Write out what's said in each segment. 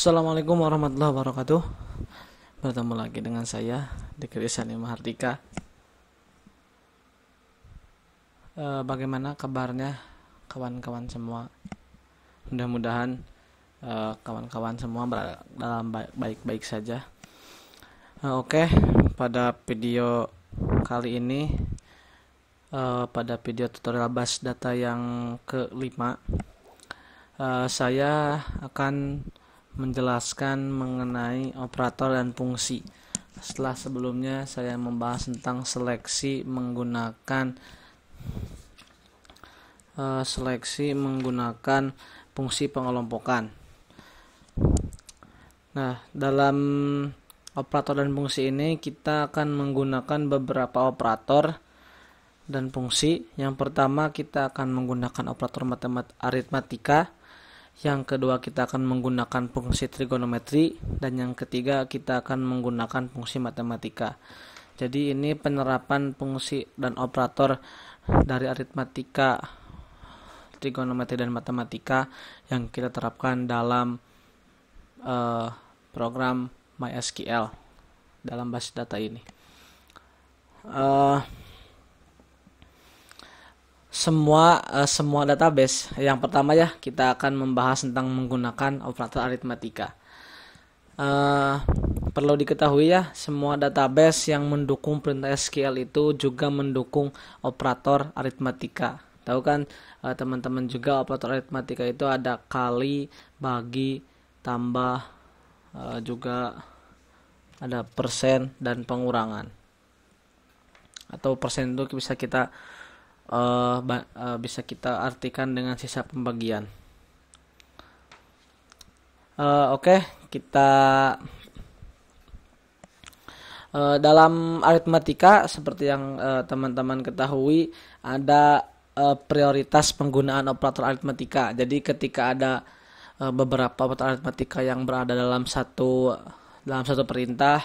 Assalamualaikum warahmatullahi wabarakatuh. Bertemu lagi dengan saya Dikri Sani Mahardika. Bagaimana kabarnya kawan-kawan semua? Mudah-mudahan kawan-kawan semua berada dalam baik-baik saja. Oke, pada video kali ini, pada video tutorial bas data yang kelima, saya akan menjelaskan mengenai operator dan fungsi. Setelah sebelumnya saya membahas tentang seleksi menggunakan fungsi pengelompokan. Nah, dalam operator dan fungsi ini kita akan menggunakan beberapa operator dan fungsi. Yang pertama kita akan menggunakan operator aritmatika. Yang kedua kita akan menggunakan fungsi trigonometri, dan yang ketiga kita akan menggunakan fungsi matematika. Jadi ini penerapan fungsi dan operator dari aritmatika, trigonometri dan matematika yang kita terapkan dalam program MySQL dalam basis data ini. Semua database. Yang pertama ya, kita akan membahas tentang menggunakan operator aritmatika. Perlu diketahui ya, semua database yang mendukung perintah SQL itu juga mendukung operator aritmatika. Tahu kan teman-teman juga, operator aritmatika itu ada kali, bagi, tambah, juga ada persen dan pengurangan. Atau persen itu bisa kita artikan dengan sisa pembagian. Oke, kita dalam aritmatika seperti yang teman-teman ketahui, ada prioritas penggunaan operator aritmatika. Jadi ketika ada beberapa operator aritmatika yang berada dalam satu perintah,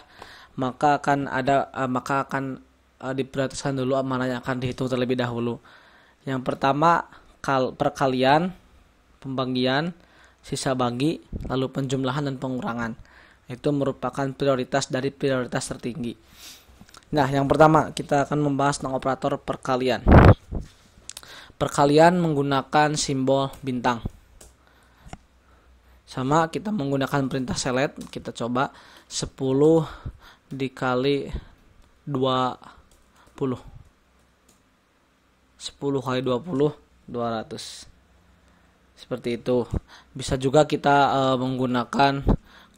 maka akan diprioritaskan dulu mana yang akan dihitung terlebih dahulu. Yang pertama perkalian, pembagian, sisa bagi, lalu penjumlahan dan pengurangan. Itu merupakan prioritas dari prioritas tertinggi. Nah, yang pertama kita akan membahas tentang operator perkalian. Perkalian menggunakan simbol bintang. Sama, kita menggunakan perintah select. Kita coba 10 dikali 10 kali 20, 200. Seperti itu. Bisa juga kita menggunakan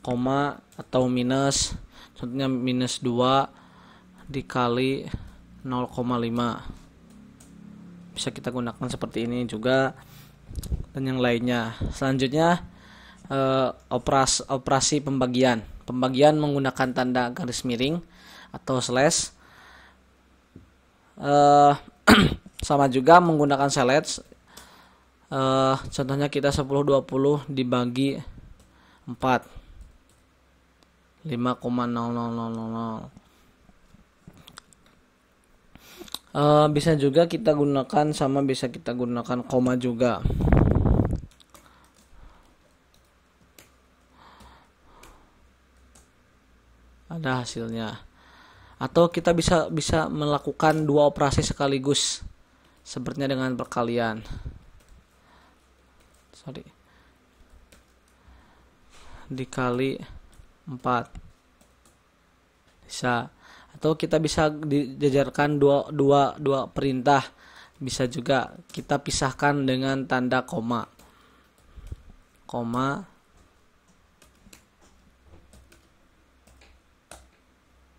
koma atau minus. Contohnya minus 2 dikali 0,5. Bisa kita gunakan seperti ini juga, dan yang lainnya. Selanjutnya operasi pembagian. Pembagian menggunakan tanda garis miring atau slash. Sama juga menggunakan select. Contohnya kita 10-20 dibagi 4, 5,0000. Bisa juga kita gunakan bisa kita gunakan koma juga. Ada hasilnya. Atau kita bisa melakukan dua operasi sekaligus, sepertinya dengan perkalian. Dikali 4 bisa. Atau kita bisa dijajarkan dua perintah. Bisa juga kita pisahkan dengan tanda koma.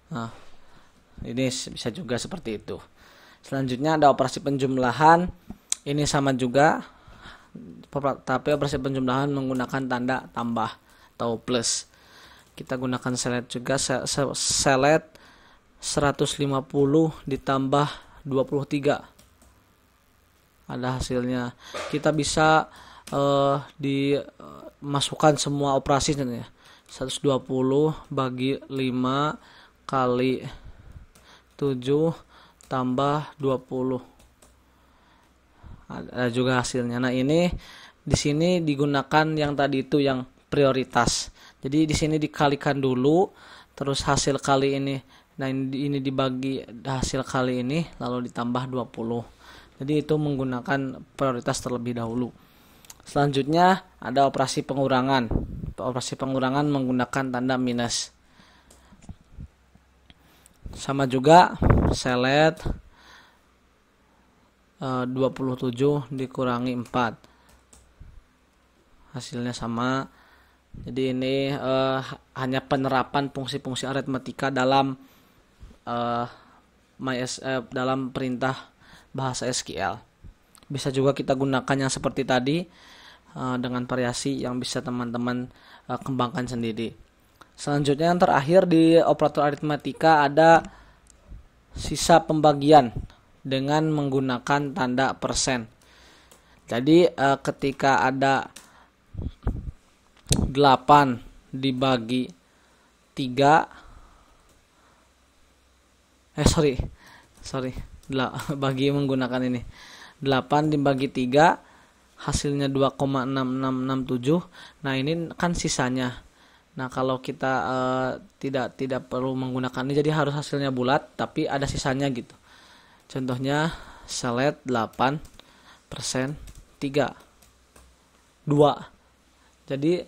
Nah, ini bisa juga seperti itu. Selanjutnya ada operasi penjumlahan. Ini sama juga, tapi operasi penjumlahan menggunakan tanda tambah atau plus. Kita gunakan select juga. Select 150 ditambah 23. Ada hasilnya. Kita bisa dimasukkan semua operasi ya. 120 bagi 5 kali 7 tambah 20. Ada juga hasilnya. Nah, ini di sini digunakan yang tadi itu yang prioritas. Jadi di sini dikalikan dulu, terus hasil kali ini. Nah, ini dibagi hasil kali ini lalu ditambah 20. Jadi itu menggunakan prioritas terlebih dahulu. Selanjutnya ada operasi pengurangan. Operasi pengurangan menggunakan tanda minus. Sama juga select 27 dikurangi 4. Hasilnya sama. Jadi ini hanya penerapan fungsi-fungsi aritmatika dalam dalam perintah bahasa SQL. Bisa juga kita gunakan yang seperti tadi dengan variasi yang bisa teman-teman kembangkan sendiri. Selanjutnya yang terakhir di operator aritmatika ada sisa pembagian dengan menggunakan tanda persen. Jadi ketika ada 8 dibagi 3 bagi menggunakan ini 8 dibagi 3 hasilnya 2,6667. Nah, ini kan sisanya. Nah, kalau kita tidak perlu menggunakan ini, jadi harus hasilnya bulat tapi ada sisanya gitu. Contohnya select 8% 3 2. Jadi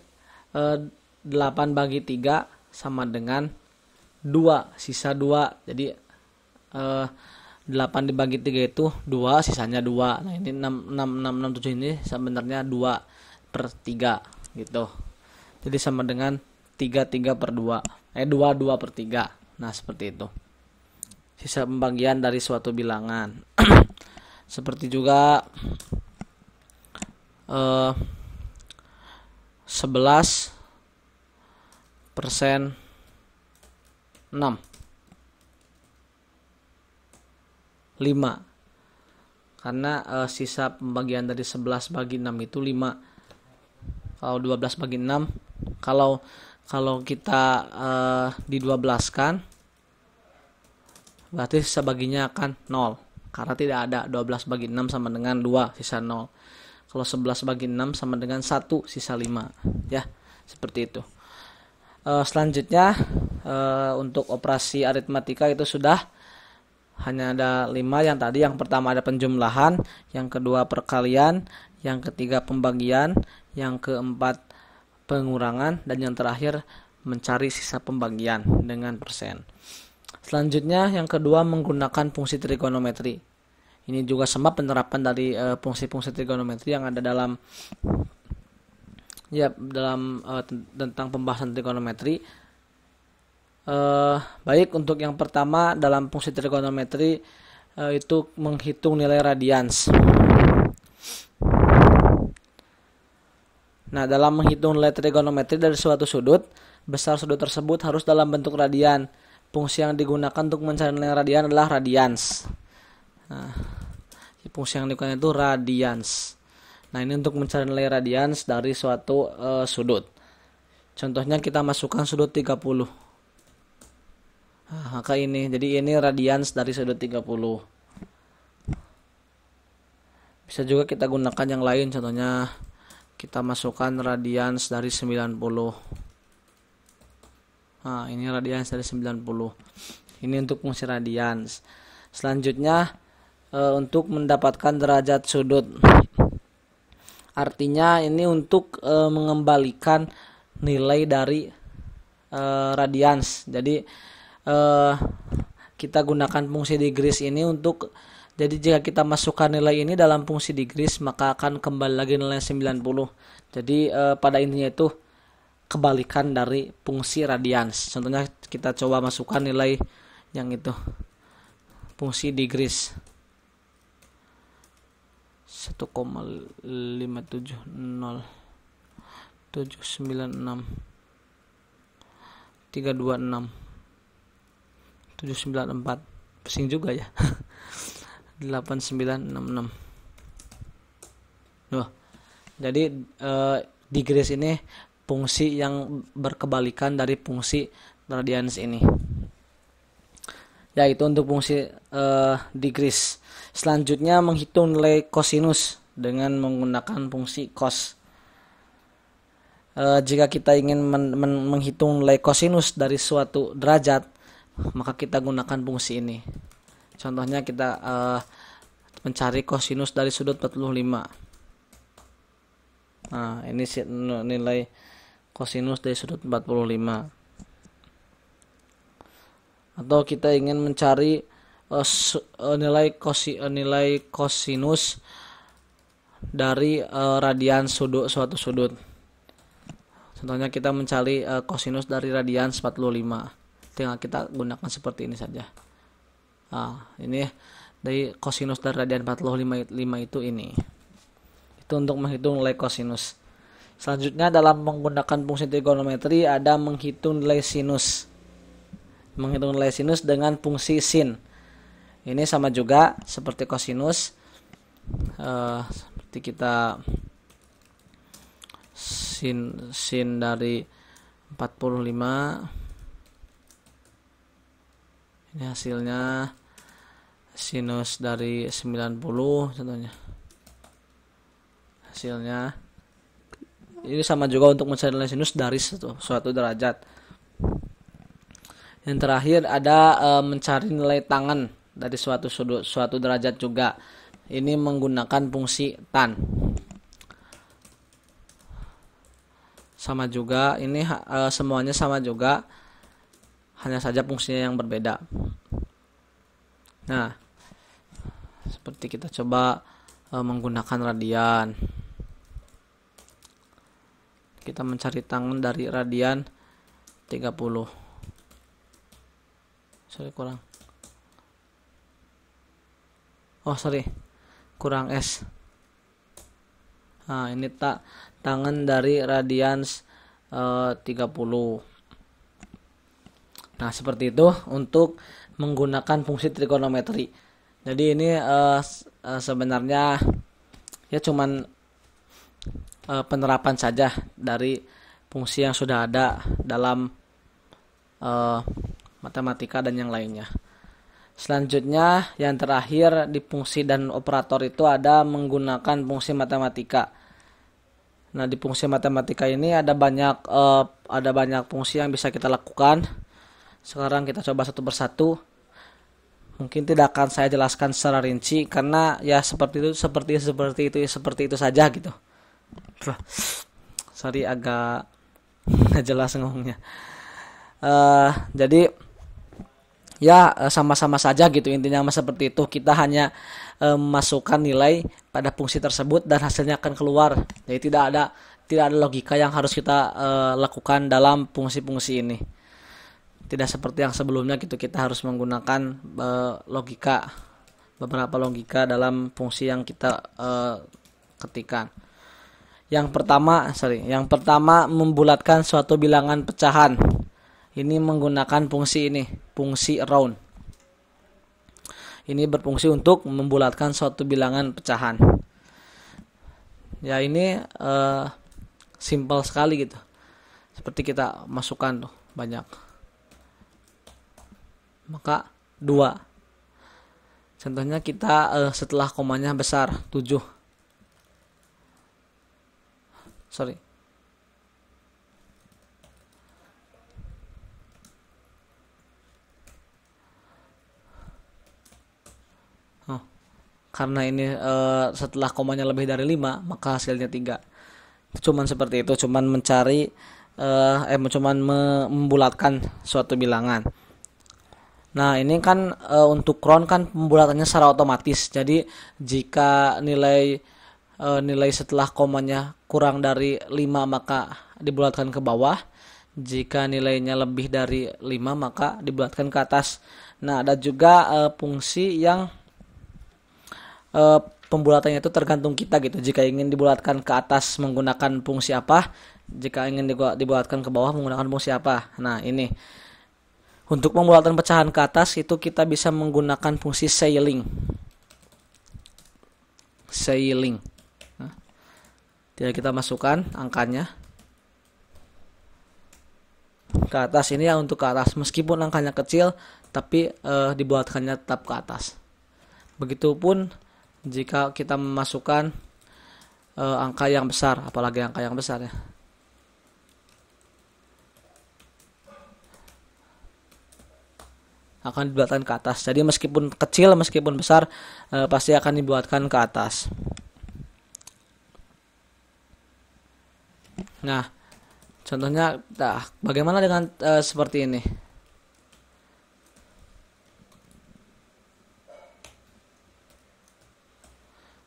8 bagi 3 sama dengan 2, sisa 2. Jadi 8 dibagi 3 itu 2, sisanya 2. Nah, ini 667 ini sebenarnya 2/3 gitu. Jadi sama dengan 3/2. 2/3. Nah, seperti itu. Sisa pembagian dari suatu bilangan. Seperti juga 11%6 5. Karena sisa pembagian dari 11 bagi 6 itu 5. Kalau 12 bagi 6, kalau kita di12 kan, berarti sisa baginya akan 0. Karena tidak ada 12 bagi 6 sama dengan 2, sisa 0. Kalau 11 bagi 6 sama dengan 1, sisa 5. Ya, seperti itu. Selanjutnya untuk operasi aritmatika itu sudah hanya ada 5 yang tadi. Yang pertama ada penjumlahan, yang kedua perkalian, yang ketiga pembagian, yang keempat pengurangan, dan yang terakhir mencari sisa pembagian dengan persen. Selanjutnya yang kedua menggunakan fungsi trigonometri. Ini juga sama penerapan dari fungsi-fungsi trigonometri yang ada dalam tentang pembahasan trigonometri. Baik, untuk yang pertama dalam fungsi trigonometri itu menghitung nilai radians. Nah, dalam menghitung nilai trigonometri dari suatu sudut, besar sudut tersebut harus dalam bentuk radian. Fungsi yang digunakan untuk mencari nilai radian adalah radians. Nah, fungsi yang digunakan itu radians. Nah, ini untuk mencari nilai radians dari suatu sudut. Contohnya kita masukkan sudut 30. Nah, maka ini, jadi ini radians dari sudut 30. Bisa juga kita gunakan yang lain, contohnya kita masukkan radians dari 90. Nah, ini radians dari 90. Ini untuk fungsi radians. Selanjutnya untuk mendapatkan derajat sudut. Artinya ini untuk mengembalikan nilai dari radians. Jadi kita gunakan fungsi degrees ini untuk, jadi jika kita masukkan nilai ini dalam fungsi degrees maka akan kembali lagi nilai 90. Jadi pada intinya itu kebalikan dari fungsi radians. Contohnya kita coba masukkan nilai yang itu, fungsi degrees 1,570 796 326 794, pusing juga ya. 8966. Jadi degrees ini fungsi yang berkebalikan dari fungsi radians ini. Yaitu untuk fungsi degrees. Selanjutnya menghitung nilai kosinus dengan menggunakan fungsi cos. Jika kita ingin menghitung nilai kosinus dari suatu derajat, maka kita gunakan fungsi ini. Contohnya kita mencari kosinus dari sudut 45. Nah, ini nilai kosinus dari sudut 45. Atau kita ingin mencari nilai kosinus dari radian suatu sudut. Contohnya kita mencari kosinus dari radian 45. Tinggal kita gunakan seperti ini saja. Ini dari kosinus dari radian 45 itu ini. Itu untuk menghitung nilai kosinus. Selanjutnya dalam menggunakan fungsi trigonometri ada menghitung nilai sinus. Menghitung nilai sinus dengan fungsi sin. Ini sama juga seperti kosinus. Seperti kita sin dari 45. Ini hasilnya sinus dari 90 contohnya. Hasilnya ini sama juga untuk mencari nilai sinus dari suatu derajat. Yang terakhir ada mencari nilai tangen dari suatu derajat juga. Ini menggunakan fungsi tan. Sama juga, ini semuanya sama juga, hanya saja fungsinya yang berbeda. Nah, seperti kita coba menggunakan radian. Kita mencari tangen dari radian 30. Kurang S. Nah, ini tangen dari radian 30. Nah, seperti itu untuk menggunakan fungsi trigonometri. Jadi ini sebenarnya ya cuman penerapan saja dari fungsi yang sudah ada dalam matematika dan yang lainnya. Selanjutnya yang terakhir di fungsi dan operator itu ada menggunakan fungsi matematika. Nah, di fungsi matematika ini ada banyak fungsi yang bisa kita lakukan. Sekarang kita coba satu persatu. Mungkin tidak akan saya jelaskan secara rinci karena ya seperti itu saja gitu. Sorry agak nggak jelas ngomongnya. Jadi ya sama-sama saja gitu, intinya seperti itu. Kita hanya masukkan nilai pada fungsi tersebut dan hasilnya akan keluar. Jadi tidak ada logika yang harus kita lakukan dalam fungsi-fungsi ini. Tidak seperti yang sebelumnya gitu, kita harus menggunakan beberapa logika dalam fungsi yang kita ketikkan. Yang pertama membulatkan suatu bilangan pecahan. Ini menggunakan fungsi round. Ini berfungsi untuk membulatkan suatu bilangan pecahan. Ya, ini simpel sekali gitu. Seperti kita masukkan tuh banyak. Maka 2. Contohnya kita setelah komanya besar 7. Karena ini setelah komanya lebih dari 5, maka hasilnya 3. Cuman seperti itu, cuman mencari membulatkan suatu bilangan. Nah, ini kan untuk round kan pembulatannya secara otomatis. Jadi jika nilai setelah komanya kurang dari 5 maka dibulatkan ke bawah. Jika nilainya lebih dari 5 maka dibulatkan ke atas. Nah, ada juga fungsi yang pembulatannya itu tergantung kita gitu. Jika ingin dibulatkan ke atas menggunakan fungsi apa, jika ingin dibulatkan ke bawah menggunakan fungsi apa. Nah, ini untuk pembulatan pecahan ke atas itu kita bisa menggunakan fungsi scaling. Nah, tidak kita masukkan angkanya ke atas. Ini ya untuk ke atas, meskipun angkanya kecil tapi dibuatkannya tetap ke atas. Begitupun jika kita memasukkan angka yang besar, apalagi angka yang besar ya. akan dibuatkan ke atas. Jadi meskipun kecil, meskipun besar, pasti akan dibuatkan ke atas. Nah, contohnya, bagaimana dengan seperti ini?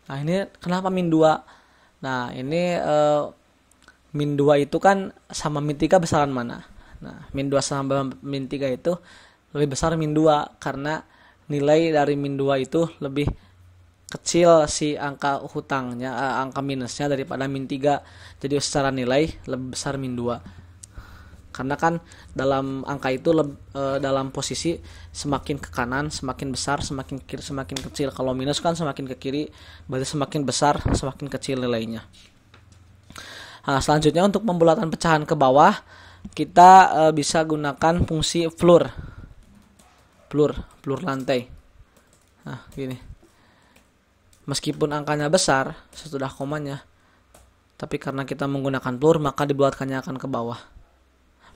Nah, ini kenapa min 2? Nah, ini min 2 itu kan sama min 3 besaran mana? Nah, min 2 sama min 3 itu lebih besar min 2 karena nilai dari min 2 itu lebih kecil si angka hutangnya, angka minusnya daripada min 3. Jadi secara nilai lebih besar min 2. Karena kan dalam angka itu dalam posisi semakin ke kanan semakin besar, semakin ke kiri semakin kecil. Kalau minus kan semakin ke kiri, berarti semakin besar semakin kecil nilainya. Nah, selanjutnya untuk pembulatan pecahan ke bawah, kita bisa gunakan fungsi floor lantai. Nah, gini. Meskipun angkanya besar sesudah komanya, tapi karena kita menggunakan floor, maka dibulatkannya akan ke bawah.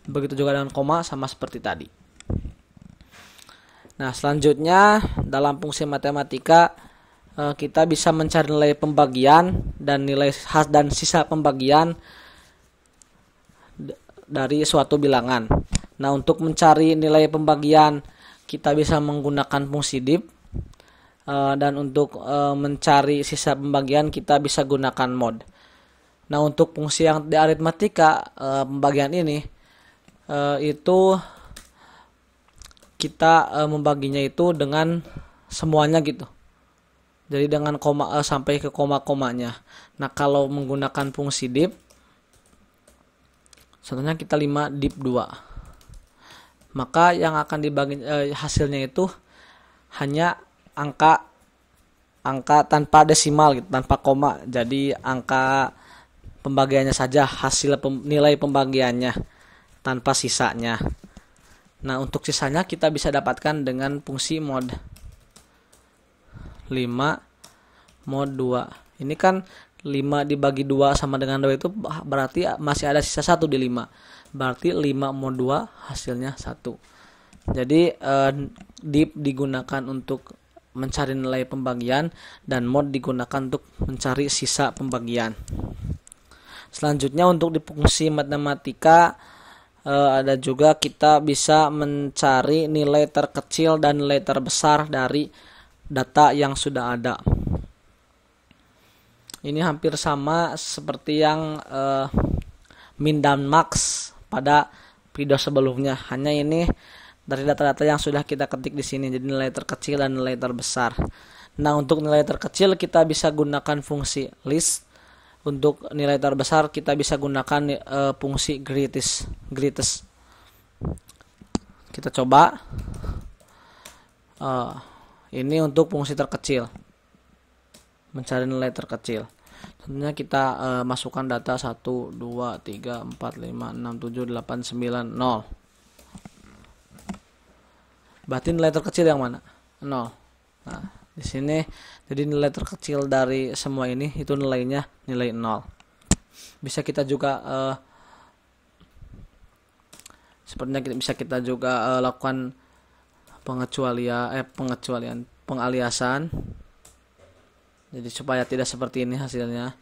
Begitu juga dengan koma, sama seperti tadi. Nah, selanjutnya dalam fungsi matematika kita bisa mencari nilai pembagian dan nilai dan sisa pembagian dari suatu bilangan. Nah, untuk mencari nilai pembagian kita bisa menggunakan fungsi div, dan untuk mencari sisa pembagian kita bisa gunakan mod. Nah, untuk fungsi yang di aritmatika pembagian ini itu kita membaginya itu dengan semuanya gitu. Jadi dengan koma sampai ke koma-komanya. Nah, kalau menggunakan fungsi div, contohnya kita 5 div 2. Maka yang akan dibagi hasilnya itu hanya angka tanpa desimal gitu, tanpa koma. Jadi angka pembagiannya saja, hasil nilai pembagiannya tanpa sisanya. Nah, untuk sisanya kita bisa dapatkan dengan fungsi mod. 5 mod 2. Ini kan 5 dibagi 2 sama dengan 2 itu berarti masih ada sisa 1 di 5. Berarti 5 mod 2 hasilnya 1. Jadi div digunakan untuk mencari nilai pembagian dan mod digunakan untuk mencari sisa pembagian. Selanjutnya untuk di fungsi matematika ada juga kita bisa mencari nilai terkecil dan nilai terbesar dari data yang sudah ada. Ini hampir sama seperti yang min dan max pada video sebelumnya. Hanya ini dari data-data yang sudah kita ketik di sini, jadi nilai terkecil dan nilai terbesar. Nah, untuk nilai terkecil kita bisa gunakan fungsi list. Untuk nilai terbesar kita bisa gunakan fungsi greatest. Kita coba. Ini untuk fungsi terkecil, mencari nilai terkecil. Tentunya kita masukkan data 1, 2, 3, 4, 5, 6, 7, 8, 9, 0. Berarti nilai terkecil yang mana? 0. Nah, di sini jadi nilai terkecil dari semua ini itu nilainya nilai 0. Bisa kita juga sepertinya bisa kita juga lakukan pengaliasan. Jadi supaya tidak seperti ini hasilnya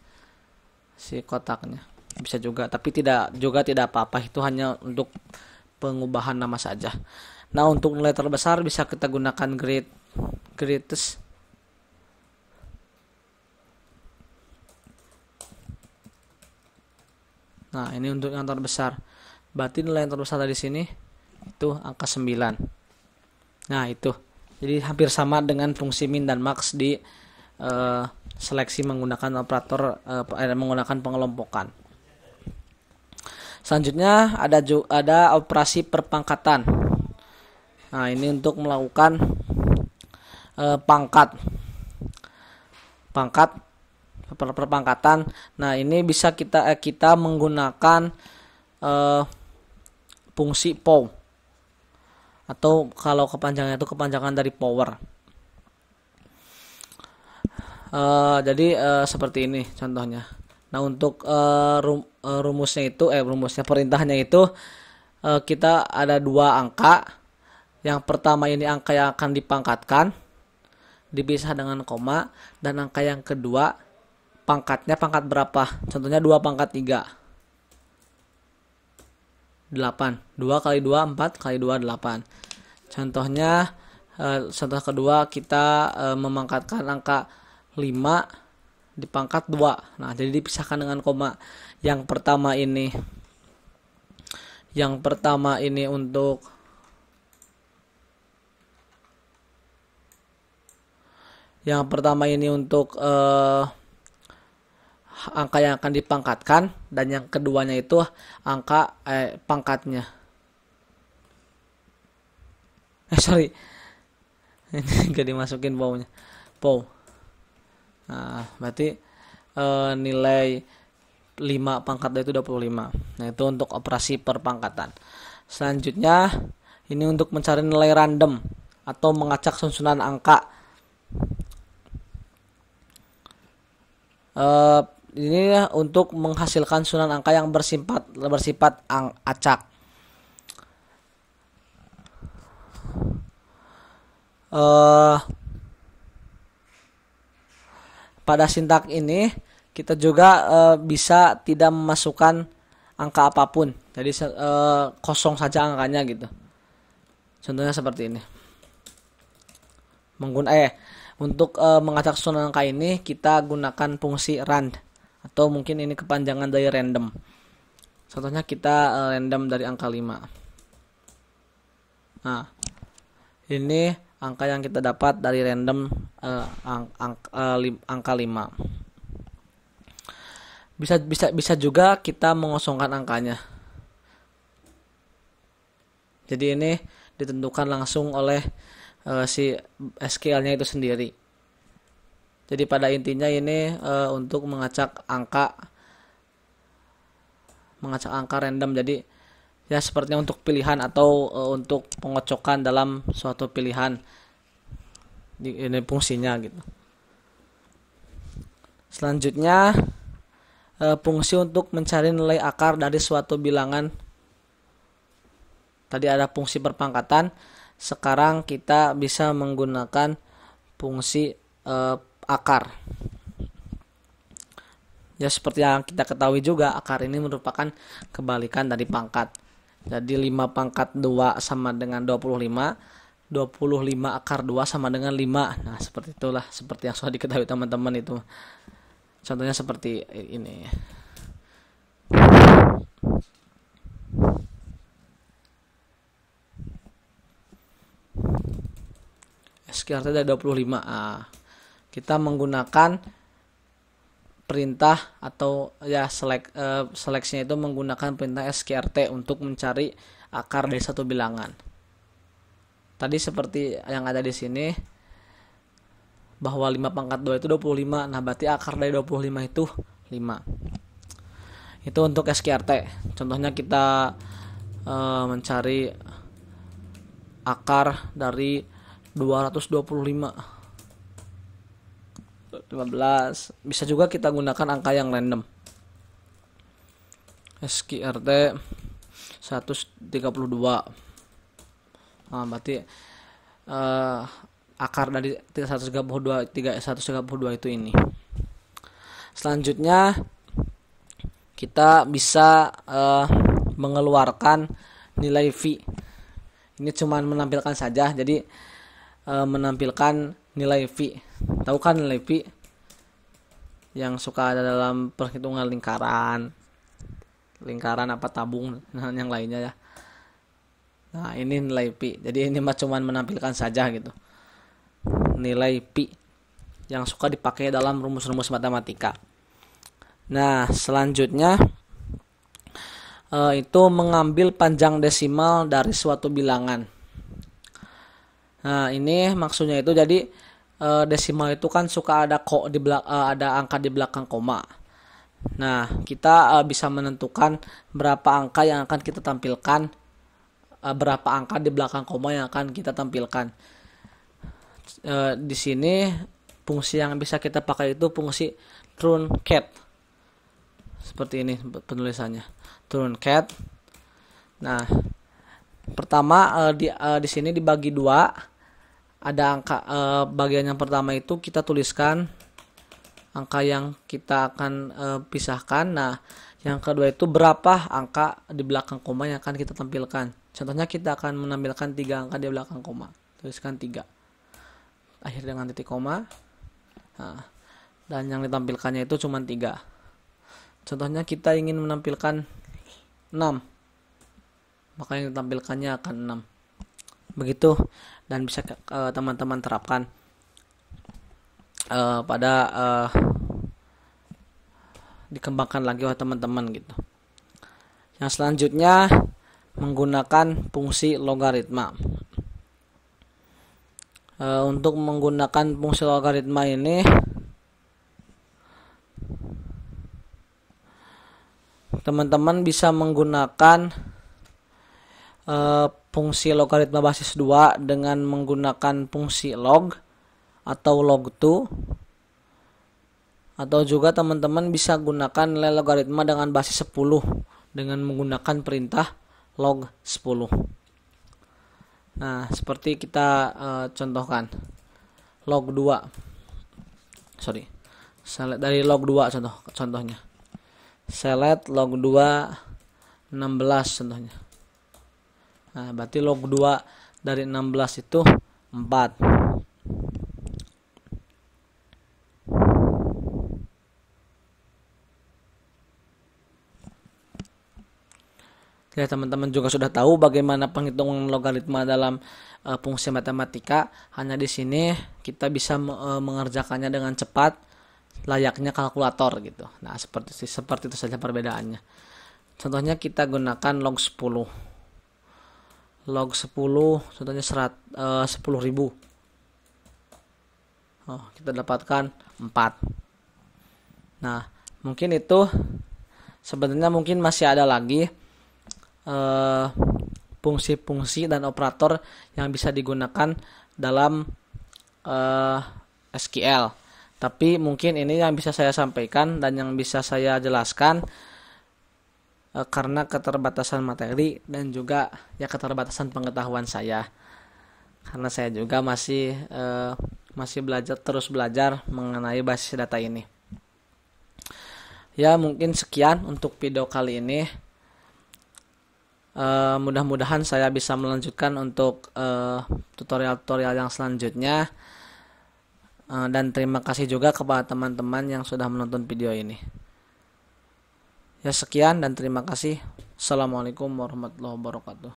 si kotaknya. Bisa juga, tapi tidak apa-apa, itu hanya untuk pengubahan nama saja. Nah, untuk nilai terbesar bisa kita gunakan greatest. Nah, ini untuk yang terbesar. Berarti nilai yang terbesar dari sini itu angka 9. Nah, itu. Jadi hampir sama dengan fungsi min dan max di seleksi menggunakan operator menggunakan pengelompokan. Selanjutnya ada operasi perpangkatan. Nah, ini untuk melakukan perpangkatan. Nah, ini bisa kita menggunakan fungsi pow, atau kalau kepanjangannya itu kepanjangan dari power. Jadi seperti ini contohnya. Nah, untuk perintahnya itu kita ada 2 angka Yang pertama ini angka yang akan dipangkatkan, dipisah dengan koma, dan angka yang kedua pangkatnya pangkat berapa? Contohnya 2 pangkat 3. 8. 2 kali 2 4 kali 2 8. Contohnya contoh kedua kita memangkatkan angka 5 dipangkat 2. Nah, jadi dipisahkan dengan koma. Yang pertama ini untuk angka yang akan dipangkatkan, dan yang keduanya itu angka pangkatnya. Sorry, ini gak dimasukin paunya. Nah, berarti nilai 5 pangkat 2 itu 25. Nah, itu untuk operasi perpangkatan. Selanjutnya, ini untuk mencari nilai random atau mengacak susunan angka. Ini untuk menghasilkan susunan angka yang bersifat acak. Pada sintak ini kita juga bisa tidak memasukkan angka apapun, jadi kosong saja angkanya gitu. Contohnya seperti ini. Untuk mengacak susunan angka ini kita gunakan fungsi rand, atau mungkin ini kepanjangan dari random. Contohnya kita random dari angka 5. Nah, ini angka yang kita dapat dari random angka 5. Bisa juga kita mengosongkan angkanya. Jadi ini ditentukan langsung oleh si SQL-nya itu sendiri. Jadi pada intinya ini untuk mengacak angka random. Jadi ya sepertinya untuk pilihan atau untuk pengocokan dalam suatu pilihan. Ini fungsinya gitu. Selanjutnya fungsi untuk mencari nilai akar dari suatu bilangan. Tadi ada fungsi perpangkatan, sekarang kita bisa menggunakan fungsi akar. Ya, seperti yang kita ketahui juga, akar ini merupakan kebalikan dari pangkat. Jadi 5 pangkat 2 sama dengan 25. 25 akar 2 sama dengan 5. Nah, seperti itulah, seperti yang sudah diketahui teman-teman itu. Contohnya seperti ini. SQRT dari 25. Kita menggunakan perintah atau ya seleksinya itu menggunakan perintah SQRT untuk mencari akar dari satu bilangan. Tadi seperti yang ada di sini, bahwa 5 pangkat 2 itu 25. Nah, berarti akar dari 25 itu 5. Itu untuk SQRT. Contohnya kita mencari akar dari 225. 15. Bisa juga kita gunakan angka yang random. SQRT 132. Nah, berarti akar dari 132 itu ini. Selanjutnya kita bisa mengeluarkan nilai V. Ini cuma menampilkan saja, jadi menampilkan nilai V. Tahu kan nilai V yang suka ada dalam perhitungan lingkaran apa tabung dan yang lainnya ya. Nah, ini nilai pi. Jadi ini cuma menampilkan saja gitu. Nilai pi yang suka dipakai dalam rumus-rumus matematika. Nah, selanjutnya itu mengambil panjang desimal dari suatu bilangan. Nah, ini maksudnya itu jadi desimal itu kan suka ada ada angka di belakang koma. Nah, kita bisa menentukan berapa angka yang akan kita tampilkan, berapa angka di belakang koma yang akan kita tampilkan. Di sini fungsi yang bisa kita pakai itu fungsi truncat. Seperti ini penulisannya, truncat. Nah, Pertama di sini dibagi dua. Ada angka bagian yang pertama itu kita tuliskan angka yang kita akan pisahkan. Nah, yang kedua itu berapa angka di belakang koma yang akan kita tampilkan. Contohnya kita akan menampilkan 3 angka di belakang koma. Tuliskan 3. Akhir dengan titik koma. Nah, dan yang ditampilkannya itu cuma 3. Contohnya kita ingin menampilkan 6. Maka yang ditampilkannya akan 6. Begitu, dan bisa teman-teman terapkan pada dikembangkan lagi oleh teman-teman gitu. Yang selanjutnya menggunakan fungsi logaritma. Untuk menggunakan fungsi logaritma ini, teman-teman bisa menggunakan fungsi logaritma basis 2 dengan menggunakan fungsi log atau log2, atau juga teman-teman bisa gunakan nilai logaritma dengan basis 10 dengan menggunakan perintah log 10. Nah, seperti kita contohkan log 2. Dari log 2 contohnya. Select log 2 16 contohnya. Nah, berarti log 2 dari 16 itu 4. Ya, teman-teman juga sudah tahu bagaimana penghitungan logaritma dalam fungsi matematika. Hanya di sini kita bisa mengerjakannya dengan cepat, layaknya kalkulator gitu. Nah, seperti itu saja perbedaannya. Contohnya kita gunakan log 10. Log 10 contohnya 10.000. Kita dapatkan 4. Nah, mungkin itu sebenarnya mungkin masih ada lagi fungsi-fungsi dan operator yang bisa digunakan dalam SQL. Tapi mungkin ini yang bisa saya sampaikan dan yang bisa saya jelaskan karena keterbatasan materi dan juga ya keterbatasan pengetahuan saya. Karena saya juga masih terus belajar mengenai basis data ini. Ya, mungkin sekian untuk video kali ini. Mudah-mudahan saya bisa melanjutkan untuk tutorial-tutorial yang selanjutnya. Dan terima kasih juga kepada teman-teman yang sudah menonton video ini. Ya, sekian dan terima kasih. Assalamualaikum warahmatullahi wabarakatuh.